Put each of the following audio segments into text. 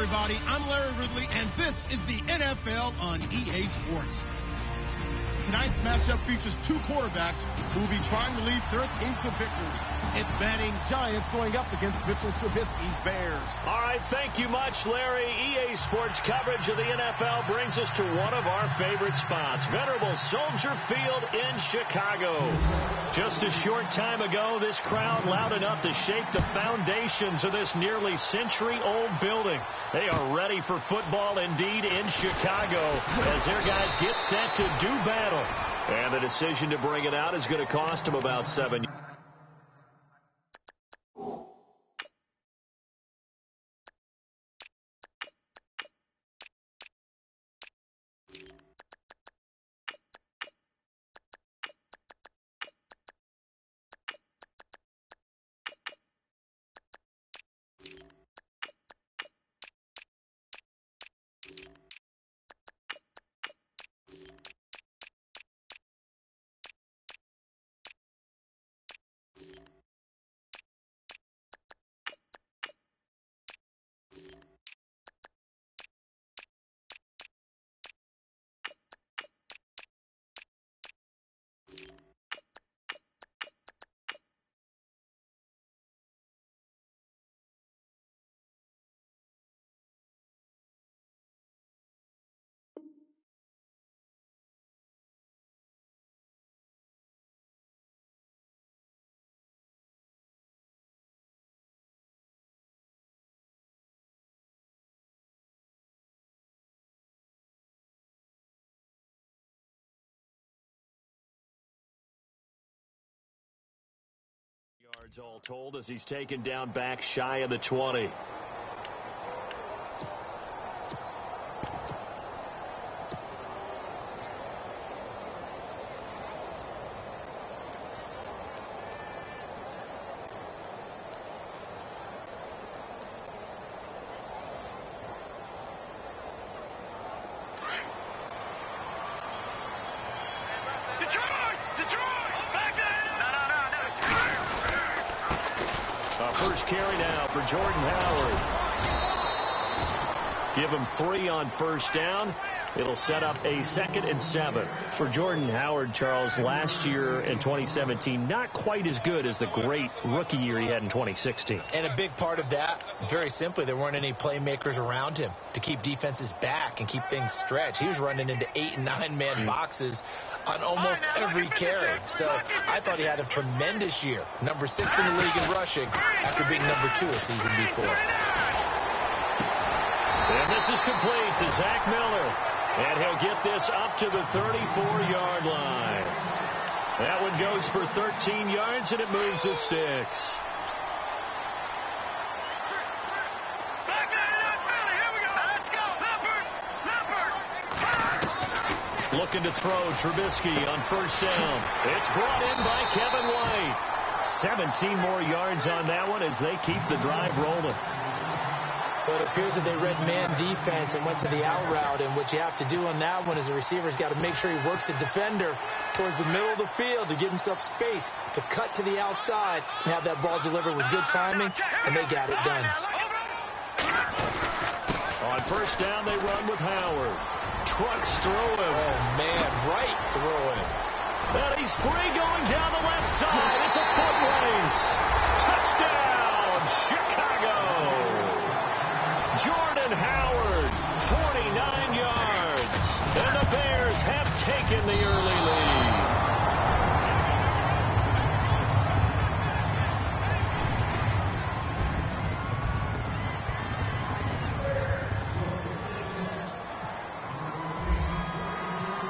everybody. I'm Larry Ridley, and this is the NFL on EA Sports. Tonight's matchup features two quarterbacks who will be trying to lead their team to victory. It's Manning's Giants going up against Mitchell Trubisky's Bears. All right, thank you much, Larry. EA Sports coverage of the NFL brings us to one of our favorite spots, venerable Soldier Field in Chicago. Just a short time ago, this crowd loud enough to shake the foundations of this nearly century-old building. They are ready for football indeed in Chicago as their guys get set to do battle. And the decision to bring it out is going to cost them about 7 years. Yards all told as he's taken down back shy of the 20. First carry now for Jordan Howard. Give him 3 on first down. It'll set up a 2nd and 7. For Jordan Howard, Charles, last year in 2017, not quite as good as the great rookie year he had in 2016. And a big part of that, very simply, there weren't any playmakers around him to keep defenses back and keep things stretched. He was running into 8- and 9-man boxes on almost every carry. So I thought he had a tremendous year. Number 6 in the league in rushing after being number 2 a season before. And this is complete to Zach Miller. And he'll get this up to the 34-yard line. That one goes for 13 yards, and it moves the sticks. Looking to throw Trubisky on first down. It's brought in by Kevin White. 17 more yards on that one as they keep the drive rolling. Well, it appears that they read man defense and went to the out route, and what you have to do on that one is the receiver's got to make sure he works the defender towards the middle of the field to give himself space to cut to the outside and have that ball delivered with good timing, and they got it done. On first down, they run with Howard. Trucks through him. Oh, man, right through him. And he's free going down the left side. It's a foot race. Touchdown, Chicago. Jordan Howard, 49 yards. And the Bears have taken the early lead.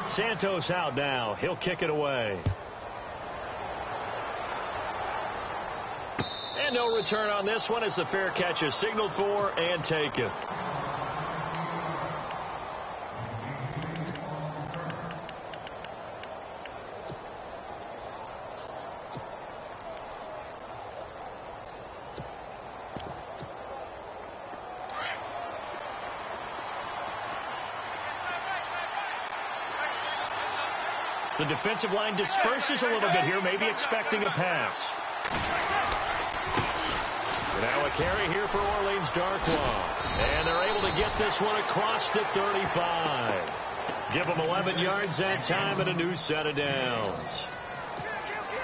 Santos out now. He'll kick it away. And no return on this one as the fair catch is signaled for and taken. The defensive line disperses a little bit here, maybe expecting a pass. Now a carry here for Orleans Darkwa. And they're able to get this one across the 35. Give them 11 yards that time and a new set of downs.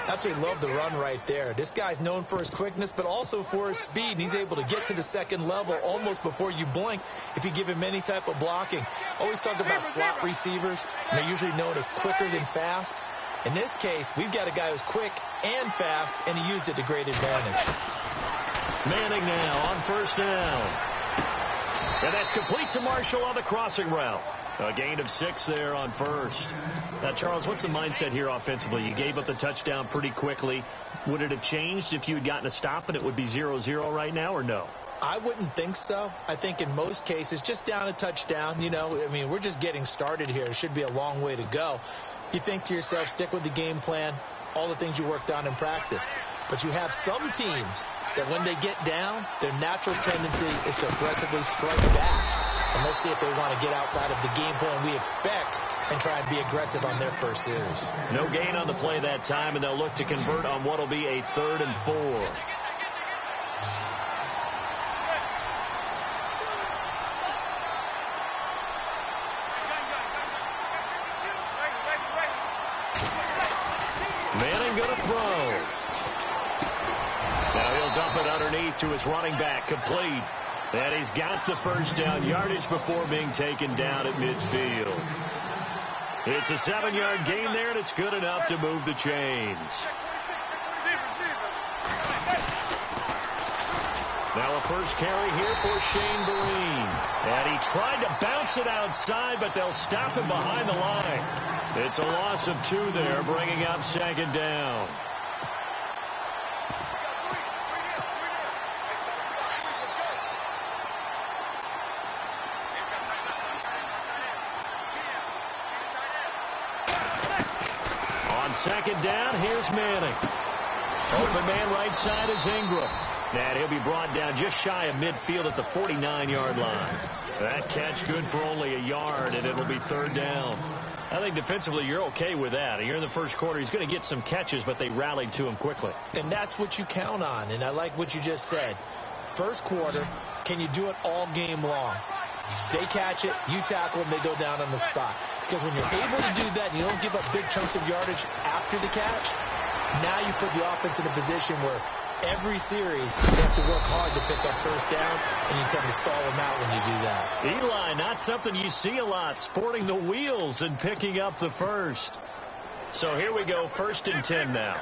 Absolutely love the run right there. This guy's known for his quickness, but also for his speed. And he's able to get to the second level almost before you blink if you give him any type of blocking. Always talk about slot receivers, and they're usually known as quicker than fast. In this case, we've got a guy who's quick and fast, and he used it to great advantage. Manning now on first down. And that's complete to Marshall on the crossing route. A gain of 6 there on first. Now, Charles, what's the mindset here offensively? You gave up the touchdown pretty quickly. Would it have changed if you had gotten a stop and it would be 0-0 right now, or no? I wouldn't think so. I think in most cases, just down a touchdown, you know, I mean, we're just getting started here. It should be a long way to go. You think to yourself, stick with the game plan, all the things you worked on in practice. But you have some teams that when they get down, their natural tendency is to aggressively strike back. And let's see if they want to get outside of the game plan we expect and try and be aggressive on their first series. No gain on the play that time, and they'll look to convert on what will be a 3rd and 4. Manning going to throw. Now he'll dump it underneath to his running back, complete. And he's got the first down yardage before being taken down at midfield. It's a 7-yard gain there, and it's good enough to move the chains. Now a first carry here for Shane Vereen. And he tried to bounce it outside, but they'll stop him behind the line. It's a loss of 2 there, bringing up 2nd down. On 2nd down, here's Manning. Open man right side is Ingram. And he'll be brought down just shy of midfield at the 49-yard line. That catch good for only a yard, and it'll be 3rd down. I think defensively you're okay with that. You're in the first quarter. He's going to get some catches, but they rallied to him quickly. And that's what you count on, and I like what you just said. First quarter, can you do it all game long? They catch it, you tackle them, they go down on the spot. Because when you're able to do that and you don't give up big chunks of yardage after the catch, now you put the offense in a position where every series you have to work hard to pick up first downs, and you tend to stall them out when you do that. Eli, not something you see a lot, sporting the wheels and picking up the first. So here we go, 1st and 10 now.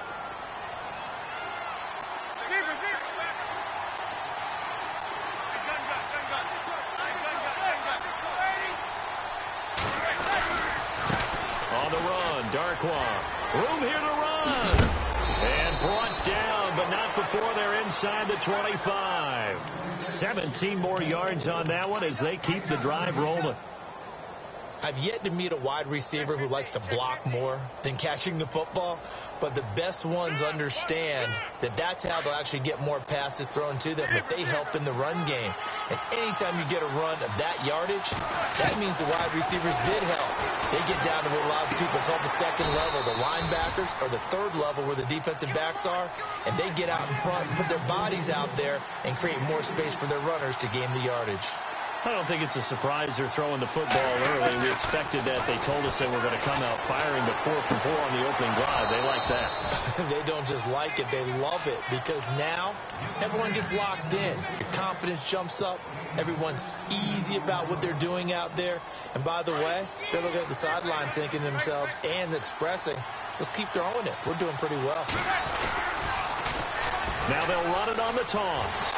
On the run, Darkwa. Room here to run. And brought down, but not before they're inside the 25. 17 more yards on that one as they keep the drive rolling. I've yet to meet a wide receiver who likes to block more than catching the football, but the best ones understand that that's how they'll actually get more passes thrown to them if they help in the run game. And anytime you get a run of that yardage, that means the wide receivers did help. They get down to what a lot of people call the 2nd level, the linebackers, or the 3rd level where the defensive backs are, and they get out in front, put their bodies out there, and create more space for their runners to gain the yardage. I don't think it's a surprise they're throwing the football early. We expected that. They told us they were going to come out firing the 4th and 4 on the opening drive. They like that. They don't just like it. They love it because now everyone gets locked in. Your confidence jumps up. Everyone's easy about what they're doing out there. And by the way, they're looking at the sideline thinking to themselves and expressing, let's keep throwing it. We're doing pretty well. Now they'll run it on the toss.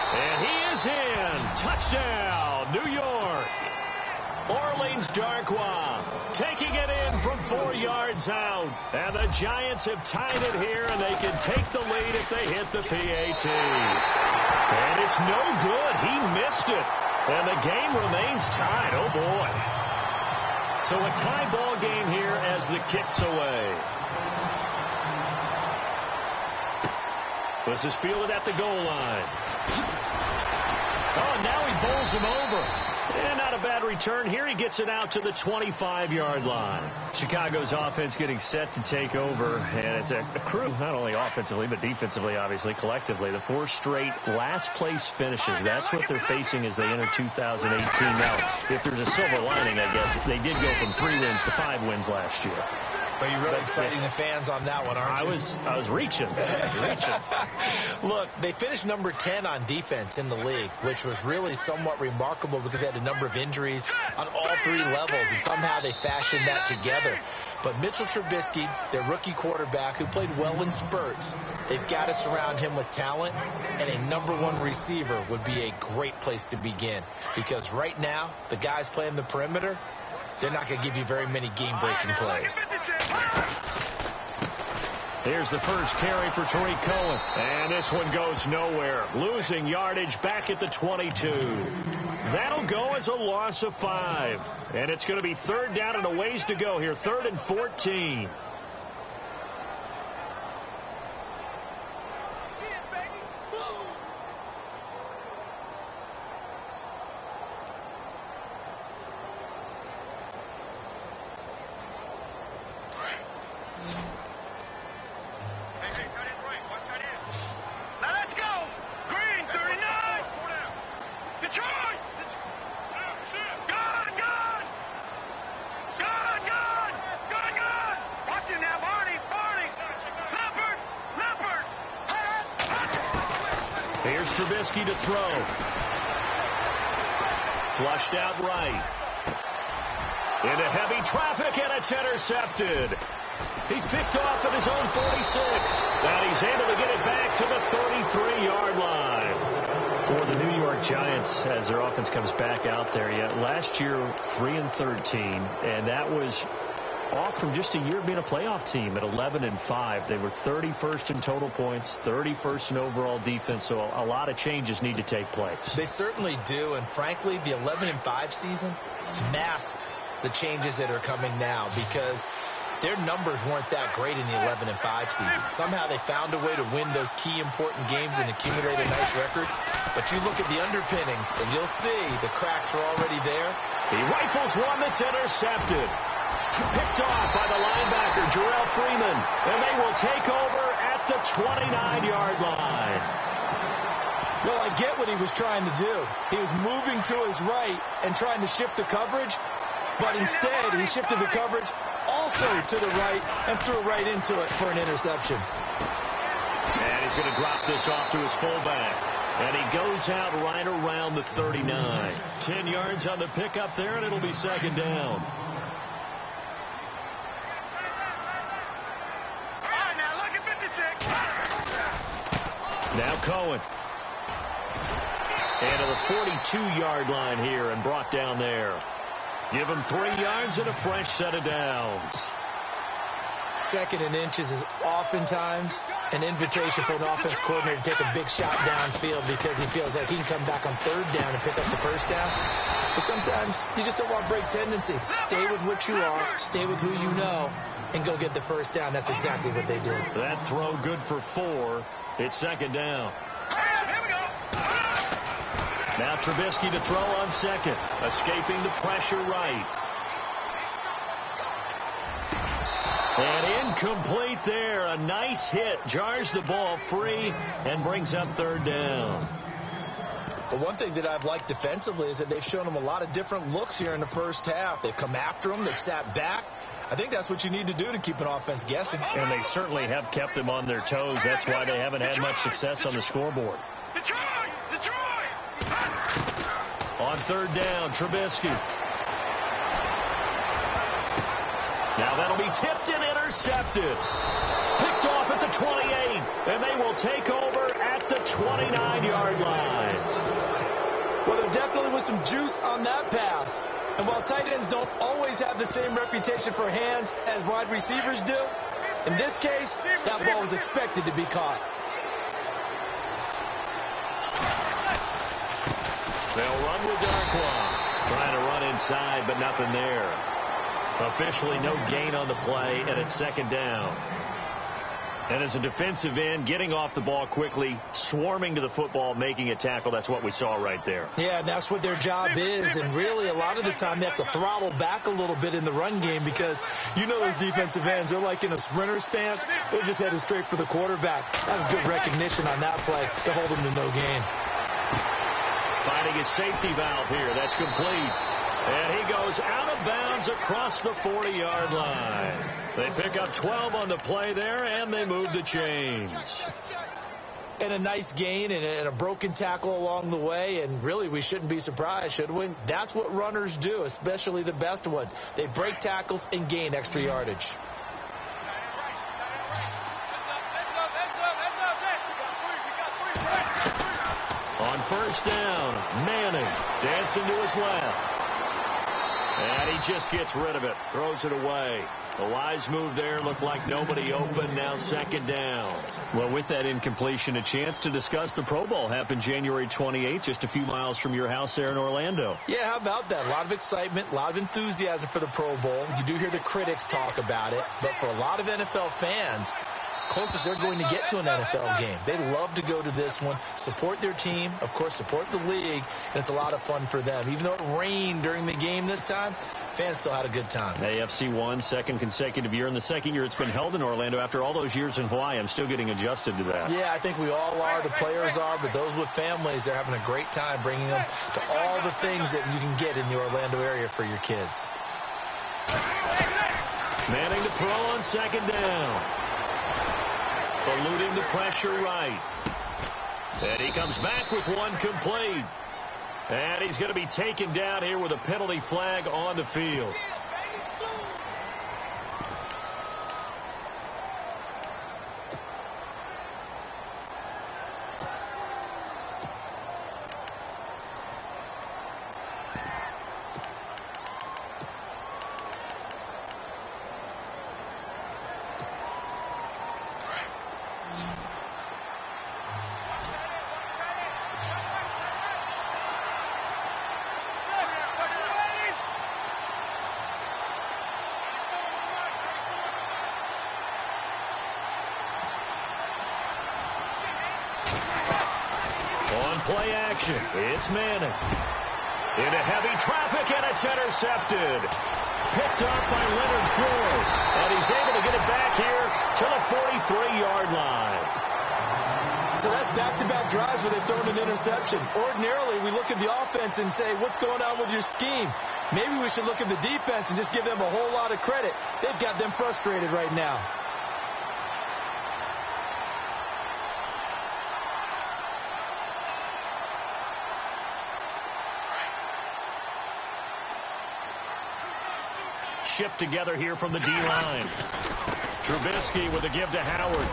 And he is in. Touchdown, New York. Orleans Darkwa taking it in from 4 yards out. And the Giants have tied it here, and they can take the lead if they hit the PAT. And it's no good. He missed it. And the game remains tied. Oh, boy. So a tie ball game here as the kick's away. This is fielded at the goal line. Oh, and now he bowls him over. And not a bad return here. He gets it out to the 25-yard line. Chicago's offense getting set to take over, and it's a crew, not only offensively, but defensively, obviously, collectively. The 4 straight last-place finishes. That's what they're facing as they enter 2018. Now, if there's a silver lining, I guess, they did go from 3 wins to 5 wins last year. But you're really exciting the fans on that one, aren't you? I was reaching. Look, they finished number 10 on defense in the league, which was really somewhat remarkable because they had a number of injuries on all 3 levels, and somehow they fashioned that together. But Mitchell Trubisky, their rookie quarterback, who played well in spurts, they've got to surround him with talent, and a number 1 receiver would be a great place to begin. Because right now, the guys playing the perimeter, they're not going to give you very many game-breaking plays. Here's the first carry for Tariq Cohen. And this one goes nowhere. Losing yardage back at the 22. That'll go as a loss of 5. And it's going to be 3rd down and a ways to go here. 3rd and 14. Here's Trubisky to throw. Flushed out right. Into heavy traffic, and it's intercepted. He's picked off at his own 46. And he's able to get it back to the 33-yard line. For the New York Giants, as their offense comes back out there, last year 3-13, and that was off from just a year being a playoff team at 11-5. They were 31st in total points, 31st in overall defense, so a lot of changes need to take place. They certainly do, and frankly, the 11-5 season masked the changes that are coming now because their numbers weren't that great in the 11-5 season. Somehow they found a way to win those key important games and accumulate a nice record. But you look at the underpinnings, and you'll see the cracks are already there. He rifles one that's intercepted. Picked off by the linebacker, Jarrell Freeman. And they will take over at the 29-yard line. Well, I get what he was trying to do. He was moving to his right and trying to shift the coverage. But instead, he shifted the coverage also to the right and threw right into it for an interception. And he's going to drop this off to his fullback. And he goes out right around the 39. 10 yards on the pickup there, and it'll be 2nd down. Now Cohen. And to the 42-yard line here and brought down there. Give him 3 yards and a fresh set of downs. 2nd and inches is oftentimes an invitation for an offense coordinator to take a big shot downfield because he feels like he can come back on 3rd down and pick up the 1st down. But sometimes you just don't want break tendency. Stay with what you are, stay with who you know, and go get the 1st down. That's exactly what they did. That throw good for 4. It's 2nd down. Now Trubisky to throw on 2nd. Escaping the pressure right. And incomplete there. A nice hit. Jars the ball free and brings up 3rd down. But one thing that I've liked defensively is that they've shown them a lot of different looks here in the first half. They've come after them. They've sat back. I think that's what you need to do to keep an offense guessing. And they certainly have kept them on their toes. That's why they haven't had much success on the scoreboard. On 3rd down, Trubisky. Now that'll be tipped and intercepted. Picked off at the 28, and they will take over at the 29-yard line. Well, there definitely was some juice on that pass. And while tight ends don't always have the same reputation for hands as wide receivers do, in this case, that ball was expected to be caught. They'll run with Darkwa. Trying to run inside, but nothing there. Officially no gain on the play, and it's 2nd down. And as a defensive end, getting off the ball quickly, swarming to the football, making a tackle, that's what we saw right there. Yeah, and that's what their job is. And really, a lot of the time, they have to throttle back a little bit in the run game because you know those defensive ends, they're like in a sprinter stance. They're just headed straight for the quarterback. That was good recognition on that play to hold them to no gain. Finding a safety valve here. That's complete. And he goes out of bounds across the 40-yard line. They pick up 12 on the play there, and they move the chains. And a nice gain and a broken tackle along the way, and really we shouldn't be surprised, should we? That's what runners do, especially the best ones. They break tackles and gain extra yardage. On first down, Manning dancing to his left. And he just gets rid of it, throws it away. The wise move there, looked like nobody open, now second down. Well, with that incompletion, a chance to discuss the Pro Bowl happened January 28th, just a few miles from your house there in Orlando. Yeah, how about that? A lot of excitement, a lot of enthusiasm for the Pro Bowl. You do hear the critics talk about it, but for a lot of NFL fans, closest they're going to get to an NFL game. They love to go to this one, support their team, of course, support the league, and it's a lot of fun for them. Even though it rained during the game this time, fans still had a good time. AFC won, second consecutive year, and the second year it's been held in Orlando after all those years in Hawaii. I'm still getting adjusted to that. Yeah, I think we all are. The players are, but those with families, they're having a great time bringing them to all the things that you can get in the Orlando area for your kids. Manning to throw on second down. Eluding the pressure right. And he comes back with one complete. And he's going to be taken down here with a penalty flag on the field. Play action. It's Manning. Into heavy traffic, and it's intercepted. Picked up by Leonard Floyd. And he's able to get it back here to the 43-yard line. So that's back-to-back drives where they've thrown an interception. Ordinarily, we look at the offense and say, what's going on with your scheme? Maybe we should look at the defense and just give them a whole lot of credit. They've got them frustrated right now. Shift together here from the D-line. Trubisky with a give to Howard.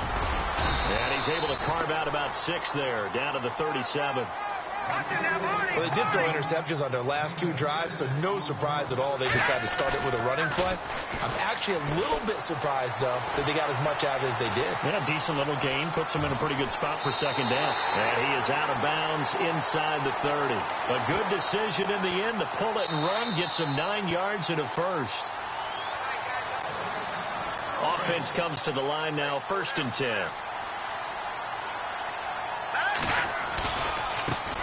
And he's able to carve out about 6 there, down to the 37. Well, they did throw interceptions on their last 2 drives, so no surprise at all they decided to start it with a running play. I'm actually a little bit surprised, though, that they got as much out of it as they did. Yeah, decent little gain. Puts them in a pretty good spot for second down. And he is out of bounds inside the 30. A good decision in the end to pull it and run, gets him 9 yards and a first. Offense comes to the line now, 1st and 10.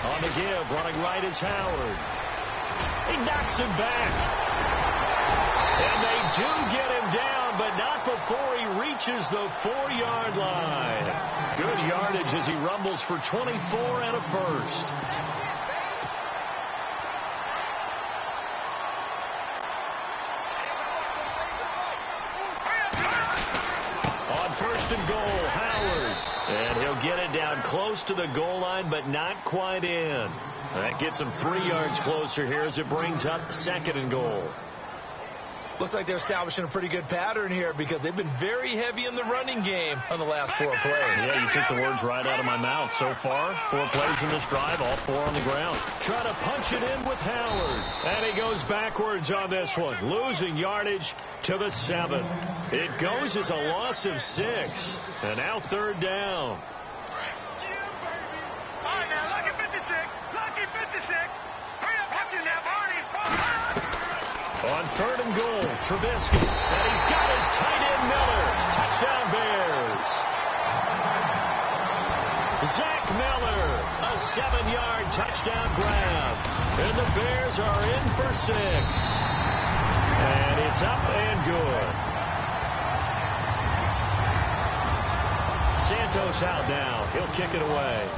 On the give, running right is Howard. He knocks him back. And they do get him down, but not before he reaches the 4-yard line. Good yardage as he rumbles for 24 and a first. And goal, Howard. And he'll get it down close to the goal line, but not quite in. That gets him 3 yards closer here as it brings up 2nd and goal. Looks like they're establishing a pretty good pattern here because they've been very heavy in the running game on the last 4 plays. Yeah, you took the words right out of my mouth. So far, 4 plays in this drive, all 4 on the ground. Try to punch it in with Howard. And he goes backwards on this one, losing yardage to the 7. It goes as a loss of 6. And now 3rd down. All right, now, lucky 56. Lucky 56. Hurry up, watch it now, Barney. On 3rd and goal, Trubisky. And he's got his tight end, Miller. Touchdown, Bears. Zach Miller, a 7-yard touchdown grab. And the Bears are in for 6. And it's up and good. Santos out now. He'll kick it away.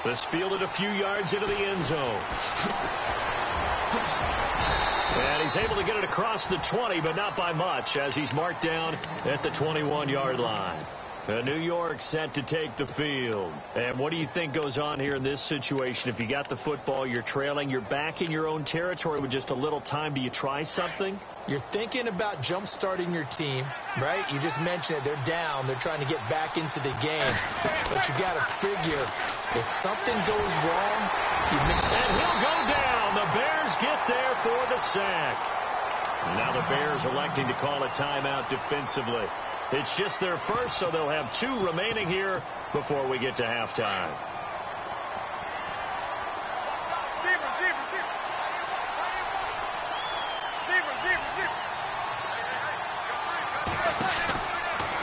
This fielded a few yards into the end zone. And he's able to get it across the 20, but not by much, as he's marked down at the 21-yard line. New York set to take the field. And what do you think goes on here in this situation? If you got the football, you're trailing, you're back in your own territory with just a little time. Do you try something? You're thinking about jump-starting your team, right? You just mentioned it. They're down. They're trying to get back into the game. But you got to figure, if something goes wrong, and he'll go down. The Bears get there for the sack. Now the Bears electing to call a timeout defensively. It's just their first, so they'll have 2 remaining here before we get to halftime.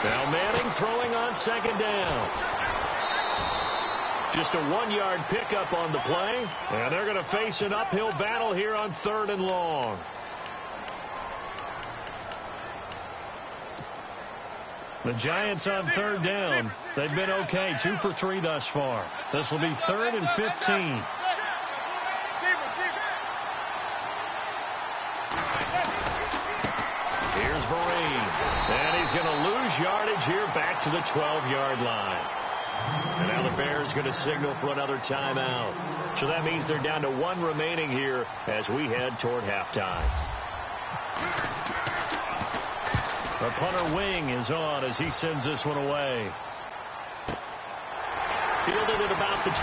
Now Manning throwing on second down. Just a 1-yard pickup on the play, and they're going to face an uphill battle here on 3rd and long. The Giants on 3rd down. They've been okay. 2 for 3 thus far. This will be 3rd and 15. Here's Vereen. And he's going to lose yardage here back to the 12-yard line. And now the Bears going to signal for another timeout. So that means they're down to 1 remaining here as we head toward halftime. The punter wing is on as he sends this one away. Fielded at about the 28.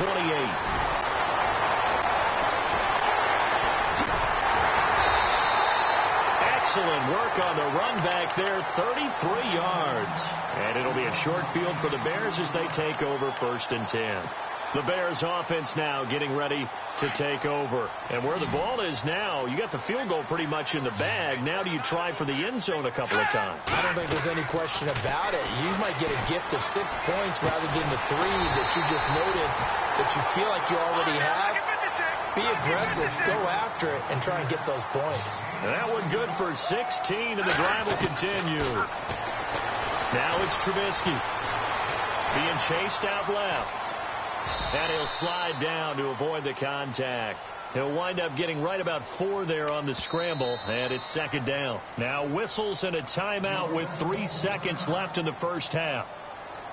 Excellent work on the run back there, 33 yards. And it'll be a short field for the Bears as they take over 1st and 10. The Bears offense now getting ready to take over. And where the ball is now, you got the field goal pretty much in the bag. Now do you try for the end zone a couple of times? I don't think there's any question about it. You might get a gift of 6 points rather than the 3 that you just noted that you feel like you already have. Be aggressive, go after it, and try and get those points. That one good for 16, and the drive will continue. Now it's Trubisky being chased out left. And he'll slide down to avoid the contact. He'll wind up getting right about 4 there on the scramble, and it's 2nd down. Now whistles and a timeout with 3 seconds left in the first half.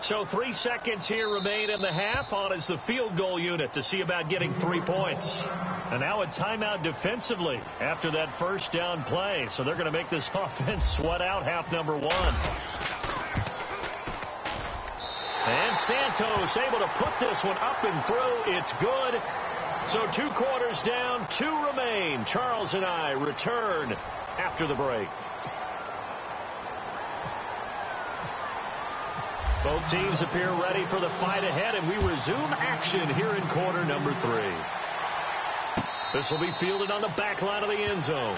So 3 seconds here remain in the half. On is the field goal unit to see about getting 3 points. And now a timeout defensively after that first down play. So they're going to make this offense sweat out half number 1. And Santos able to put this one up and through. It's good. So 2 quarters down, 2 remain. Charles and I return after the break. Both teams appear ready for the fight ahead, and we resume action here in quarter number 3. This will be fielded on the back line of the end zone.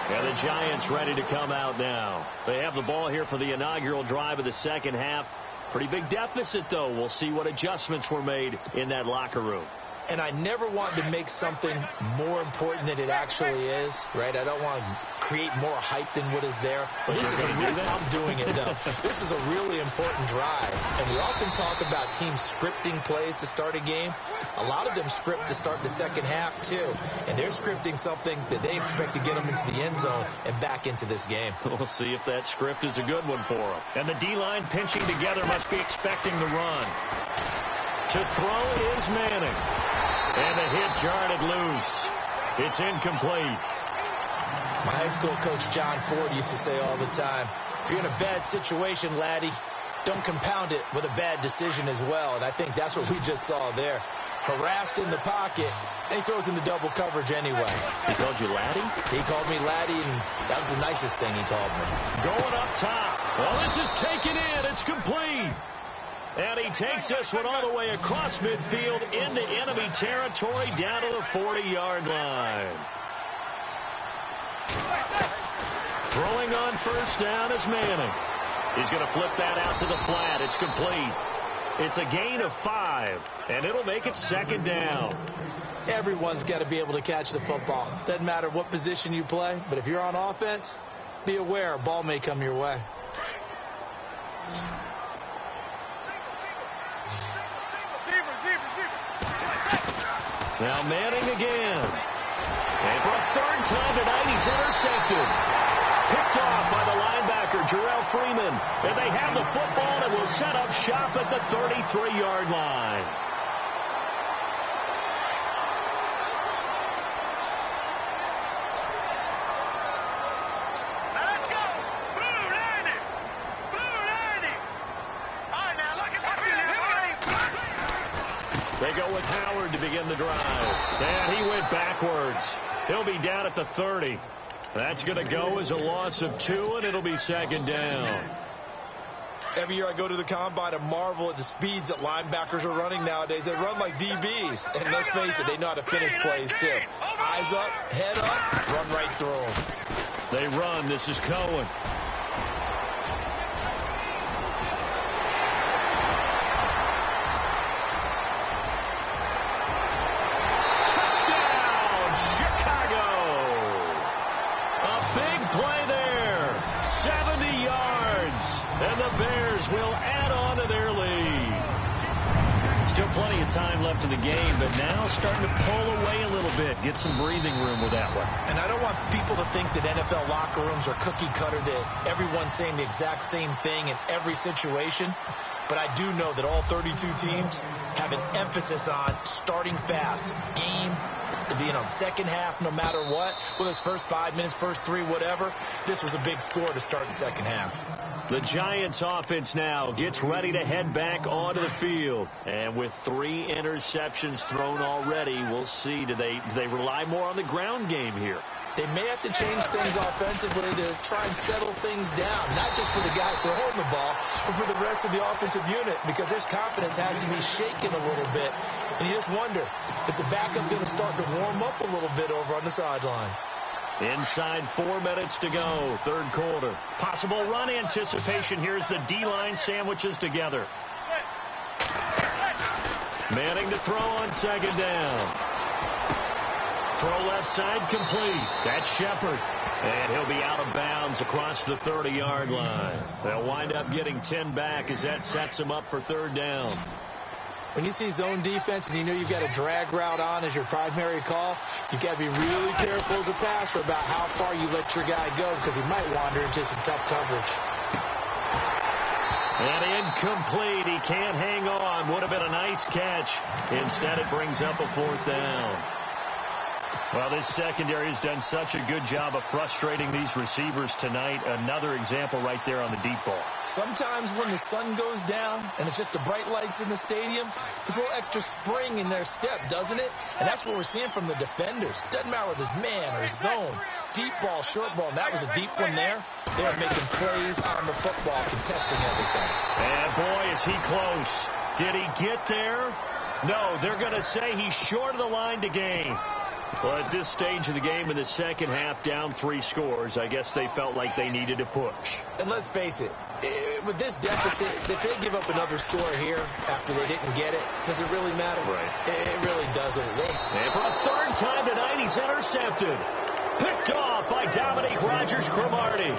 And the Giants ready to come out now. They have the ball here for the inaugural drive of the second half. Pretty big deficit, though. We'll see what adjustments were made in that locker room. And I never want to make something more important than it actually is, right? I don't want to create more hype than what is there. But this is I'm doing it, though. This is a really important drive. And we often talk about teams scripting plays to start a game. A lot of them script to start the second half, too. And they're scripting something that they expect to get them into the end zone and back into this game. We'll see if that script is a good one for them. And the D-line pinching together must be expecting the run. To throw is Manning. And the hit jarred it loose. It's incomplete. My high school coach, John Ford, used to say all the time, if you're in a bad situation, laddie, don't compound it with a bad decision as well. And I think that's what we just saw there. Harassed in the pocket, and he throws into double coverage anyway. He called you laddie? He called me laddie, and that was the nicest thing he called me. Going up top. Well, this is taken in. It's complete. And he takes this one all the way across midfield into enemy territory down to the 40-yard line. Throwing on first down is Manning. He's going to flip that out to the flat. It's complete. It's a gain of 5, and it'll make it second down. Everyone's got to be able to catch the football. Doesn't matter what position you play, but if you're on offense, be aware a ball may come your way. Now Manning again. And for a third time tonight, he's intercepted. Picked off by the linebacker, Jarrell Freeman. And they have the football and will set up shop at the 33-yard line. Let's go. Blue 90. Blue 90. All right, now look at that. They go with Howard to begin the drive. And he went backwards. He'll be down at the 30. That's going to go as a loss of 2, and it'll be second down. Every year I go to the combine and marvel at the speeds that linebackers are running nowadays. They run like DBs. And let's face it, they know how to finish plays too. Eyes up, head up, run right through them. They run. This is Cohen. Touchdown, Chicago. A big play there. 70 yards. And the Bears will add on to their lead. Still plenty of time left in the game, but now starting to pull away a little bit. Get some breathing room with that one. And I don't want people to think that NFL locker rooms are cookie cutter, that everyone's saying the exact same thing in every situation. But I do know that all 32 teams have an emphasis on starting fast. Game, second half, no matter what. Whether it's first 5 minutes, first 3, whatever. This was a big score to start the second half. The Giants offense now gets ready to head back onto the field. And with 3 interceptions thrown already, we'll see. Do they rely more on the ground game here? They may have to change things offensively to try and settle things down, not just for the guy throwing the ball, but for the rest of the offensive unit, because their confidence has to be shaken a little bit. And you just wonder, is the backup going to start to warm up a little bit over on the sideline? Inside 4 minutes to go, third quarter. Possible run anticipation. Here's the D-line sandwiches together. Manning to throw on second down. Throw left side complete. That's Shepard. And he'll be out of bounds across the 30-yard line. They'll wind up getting 10 back as that sets them up for third down. When you see zone defense and you know you've got a drag route on as your primary call, you've got to be really careful as a passer about how far you let your guy go, because he might wander into some tough coverage. And incomplete. He can't hang on. Would have been a nice catch. Instead, it brings up a fourth down. Well, this secondary has done such a good job of frustrating these receivers tonight. Another example right there on the deep ball. Sometimes when the sun goes down and it's just the bright lights in the stadium, there's a little extra spring in their step, doesn't it? And that's what we're seeing from the defenders. Doesn't matter whether it's man or zone, deep ball, short ball. And that was a deep one there. They're making plays on the football, contesting everything. And boy, is he close. Did he get there? No, they're going to say he's short of the line to gain. Well, at this stage of the game in the second half, down 3 scores, I guess they felt like they needed to push. And let's face it, with this deficit, if they give up another score here after they didn't get it, does it really matter? Right. It really doesn't. And for a third time tonight, he's intercepted. Picked off by Dominique Rodgers-Cromartie.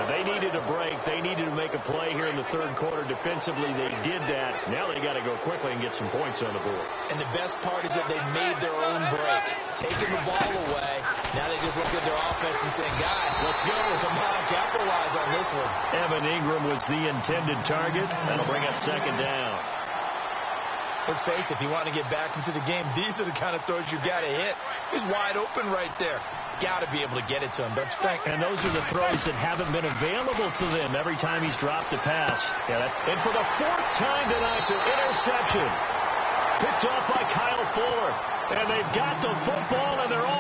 They needed a break. They needed to make a play here in the third quarter. Defensively, they did that. Now they got to go quickly and get some points on the board. And the best part is that they made their own break. Taking the ball away. Now they just look at their offense and saying, guys, let's go. Come on, capitalize on this one. Evan Ingram was the intended target. That'll bring up second down. Let's face it, if you want to get back into the game, these are the kind of throws you got to hit. He's wide open right there. Got to be able to get it to him, don't you think? And those are the throws that haven't been available to them every time he's dropped a pass. And for the 4th time tonight, an interception. Picked off by Kyle Fuller. And they've got the football, and they're all...